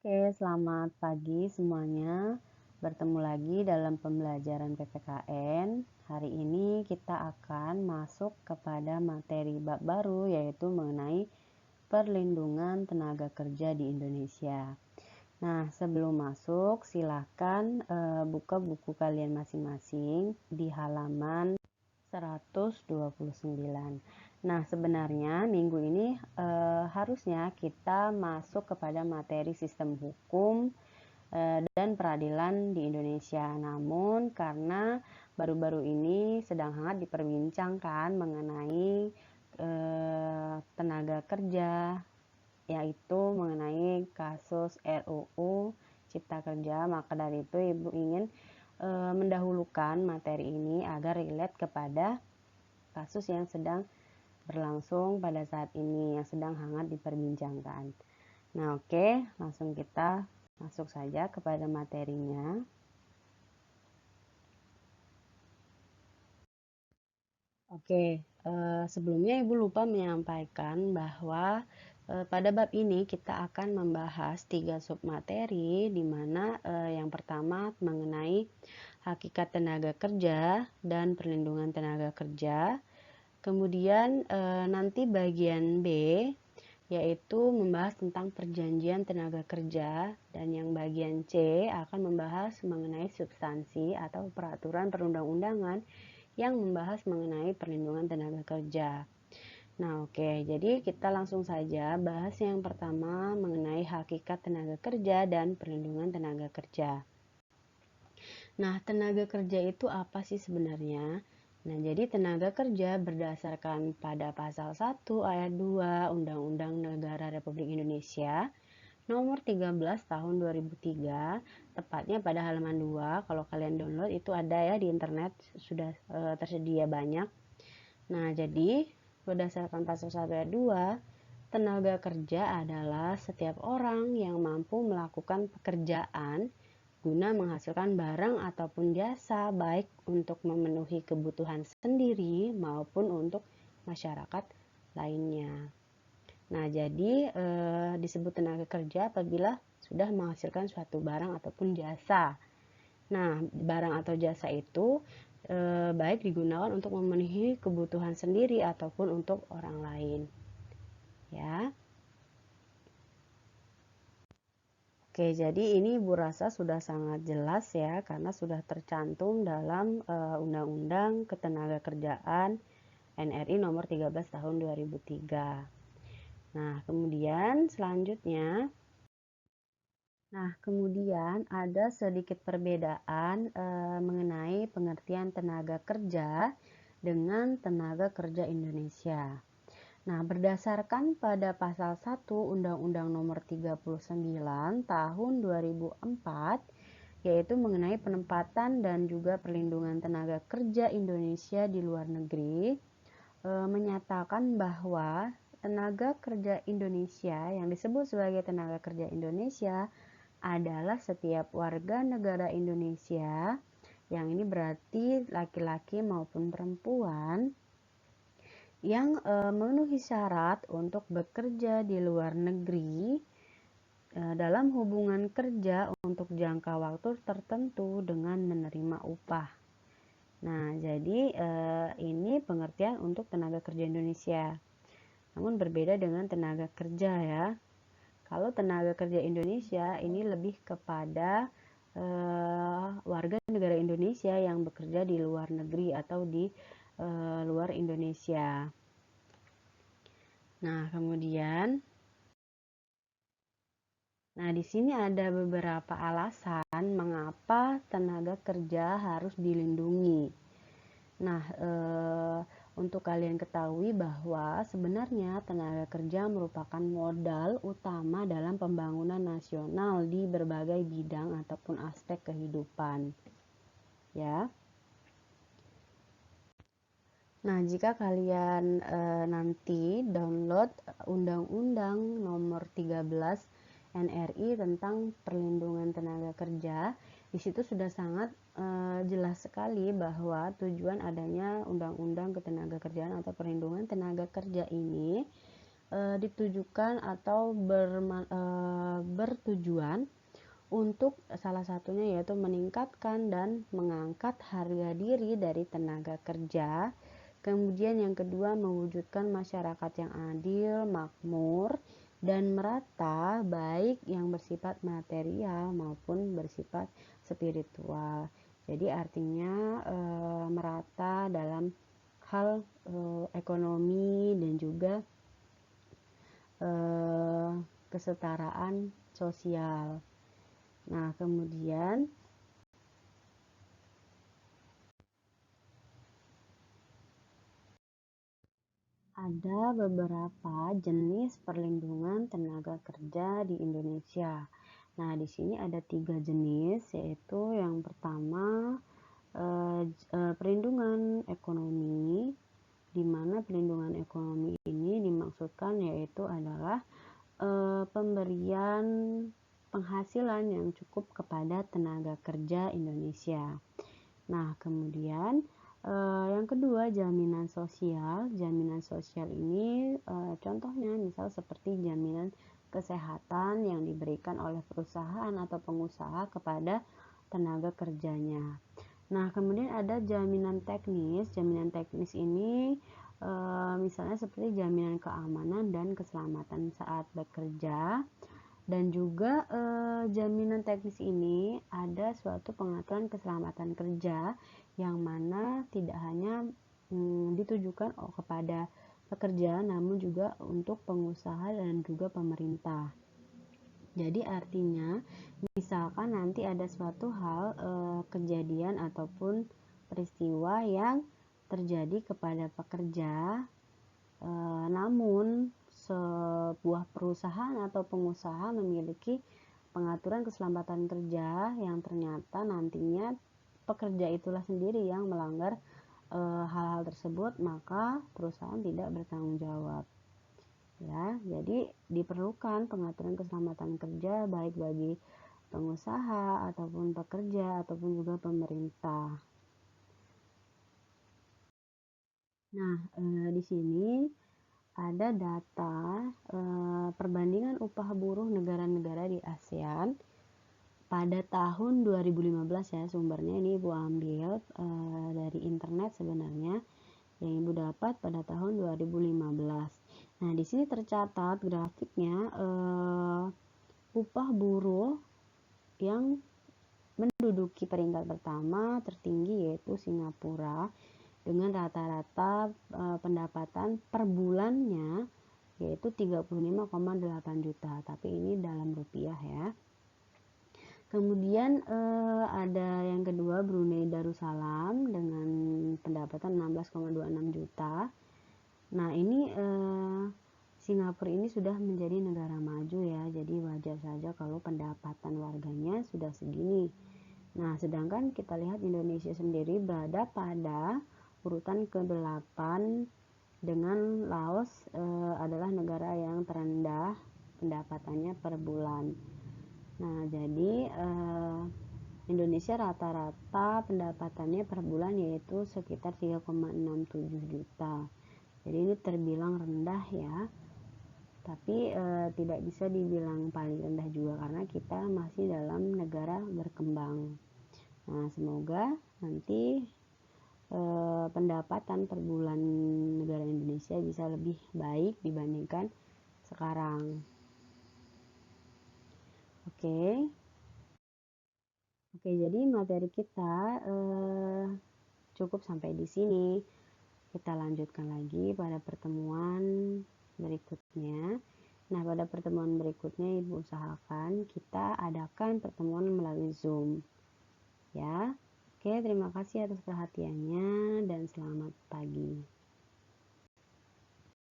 Oke, selamat pagi semuanya. Bertemu lagi dalam pembelajaran PPKN. Hari ini kita akan masuk kepada materi bab baru, yaitu mengenai perlindungan tenaga kerja di Indonesia. Nah, sebelum masuk, silakan buka buku kalian masing-masing di halaman 129. Nah, sebenarnya minggu ini harusnya kita masuk kepada materi sistem hukum dan peradilan di Indonesia. Namun, karena baru-baru ini sedang hangat diperbincangkan mengenai tenaga kerja, yaitu mengenai kasus RUU Cipta Kerja, maka dari itu Ibu ingin mendahulukan materi ini agar relate kepada kasus yang sedang berlangsung pada saat ini, yang sedang hangat diperbincangkan. Nah, oke, langsung kita masuk saja kepada materinya. Oke, sebelumnya Ibu lupa menyampaikan bahwa pada bab ini kita akan membahas 3 submateri, di mana yang pertama mengenai hakikat tenaga kerja dan perlindungan tenaga kerja. Kemudian nanti bagian B yaitu membahas tentang perjanjian tenaga kerja, dan yang bagian C akan membahas mengenai substansi atau peraturan perundang-undangan yang membahas mengenai perlindungan tenaga kerja. Nah, oke, jadi kita langsung saja bahas yang pertama mengenai hakikat tenaga kerja dan perlindungan tenaga kerja. Nah, tenaga kerja itu apa sih sebenarnya? Nah, jadi tenaga kerja berdasarkan pada pasal 1 ayat 2 Undang-Undang Negara Republik Indonesia nomor 13 tahun 2003, tepatnya pada halaman 2. Kalau kalian download itu ada ya di internet, sudah tersedia banyak. Nah, jadi berdasarkan pasal 1 ayat 2, tenaga kerja adalah setiap orang yang mampu melakukan pekerjaan guna menghasilkan barang ataupun jasa, baik untuk memenuhi kebutuhan sendiri maupun untuk masyarakat lainnya. Nah, jadi disebut tenaga kerja apabila sudah menghasilkan suatu barang ataupun jasa. Nah, barang atau jasa itu baik digunakan untuk memenuhi kebutuhan sendiri ataupun untuk orang lain. Ya. Oke, jadi ini Ibu rasa sudah sangat jelas ya, karena sudah tercantum dalam Undang-Undang Ketenagakerjaan NRI nomor 13 tahun 2003. Nah, kemudian selanjutnya, ada sedikit perbedaan mengenai pengertian tenaga kerja dengan tenaga kerja Indonesia. Nah, berdasarkan pada pasal 1 Undang-Undang Nomor 39 Tahun 2004, yaitu mengenai penempatan dan juga perlindungan tenaga kerja Indonesia di luar negeri, menyatakan bahwa tenaga kerja Indonesia yang disebut sebagai tenaga kerja Indonesia adalah setiap warga negara Indonesia, yang ini berarti laki-laki maupun perempuan, yang memenuhi syarat untuk bekerja di luar negeri dalam hubungan kerja untuk jangka waktu tertentu dengan menerima upah. Nah, jadi ini pengertian untuk tenaga kerja Indonesia. Namun berbeda dengan tenaga kerja ya. Kalau tenaga kerja Indonesia ini lebih kepada warga negara Indonesia yang bekerja di luar negeri atau di luar Indonesia. Nah, kemudian di sini ada beberapa alasan mengapa tenaga kerja harus dilindungi. Nah, untuk kalian ketahui bahwa sebenarnya tenaga kerja merupakan modal utama dalam pembangunan nasional di berbagai bidang ataupun aspek kehidupan. Ya. Nah, jika kalian nanti download Undang-Undang Nomor 13 NRI tentang perlindungan tenaga kerja, di situ sudah sangat jelas sekali bahwa tujuan adanya Undang-Undang Ketenagakerjaan atau perlindungan tenaga kerja ini ditujukan atau bertujuan untuk salah satunya yaitu meningkatkan dan mengangkat harga diri dari tenaga kerja. Kemudian yang kedua, mewujudkan masyarakat yang adil, makmur, dan merata, baik yang bersifat material maupun bersifat spiritual. Jadi artinya merata dalam hal ekonomi dan juga kesetaraan sosial. Nah, kemudian ada beberapa jenis perlindungan tenaga kerja di Indonesia. Nah, di sini ada 3 jenis, yaitu yang pertama perlindungan ekonomi, di mana perlindungan ekonomi ini dimaksudkan yaitu adalah pemberian penghasilan yang cukup kepada tenaga kerja Indonesia. Nah, kemudian yang kedua, jaminan sosial. Jaminan sosial ini contohnya misal seperti jaminan kesehatan yang diberikan oleh perusahaan atau pengusaha kepada tenaga kerjanya. Nah, kemudian ada jaminan teknis. Jaminan teknis ini misalnya seperti jaminan keamanan dan keselamatan saat bekerja. Dan juga jaminan teknis ini ada suatu pengaturan keselamatan kerja yang mana tidak hanya ditujukan kepada pekerja namun juga untuk pengusaha dan juga pemerintah. Jadi artinya misalkan nanti ada suatu hal kejadian ataupun peristiwa yang terjadi kepada pekerja, namun sebuah perusahaan atau pengusaha memiliki pengaturan keselamatan kerja yang ternyata nantinya pekerja itulah sendiri yang melanggar hal-hal tersebut, maka perusahaan tidak bertanggung jawab. Ya, jadi diperlukan pengaturan keselamatan kerja baik bagi pengusaha ataupun pekerja ataupun juga pemerintah. Nah, di sini ada data perbandingan upah buruh negara-negara di ASEAN pada tahun 2015 ya, sumbernya ini Ibu ambil dari internet sebenarnya yang Ibu dapat pada tahun 2015. Nah, di sini tercatat grafiknya upah buruh yang menduduki peringkat pertama tertinggi yaitu Singapura dengan rata-rata pendapatan per bulannya yaitu 35,8 juta, tapi ini dalam rupiah ya. Kemudian ada yang kedua Brunei Darussalam dengan pendapatan 16,26 juta. Nah, ini Singapura ini sudah menjadi negara maju ya, jadi wajar saja kalau pendapatan warganya sudah segini. Nah, sedangkan kita lihat Indonesia sendiri berada pada urutan ke-8 dengan Laos adalah negara yang terendah pendapatannya per bulan. Nah, jadi Indonesia rata-rata pendapatannya per bulan yaitu sekitar 3,67 juta. Jadi ini terbilang rendah ya. Tapi tidak bisa dibilang paling rendah juga karena kita masih dalam negara berkembang. Nah, semoga nanti pendapatan per bulan negara Indonesia bisa lebih baik dibandingkan sekarang. Oke, jadi materi kita cukup sampai di sini. Kita lanjutkan lagi pada pertemuan berikutnya. Nah, pada pertemuan berikutnya Ibu usahakan kita adakan pertemuan melalui Zoom. Ya. Oke, terima kasih atas perhatiannya dan selamat pagi.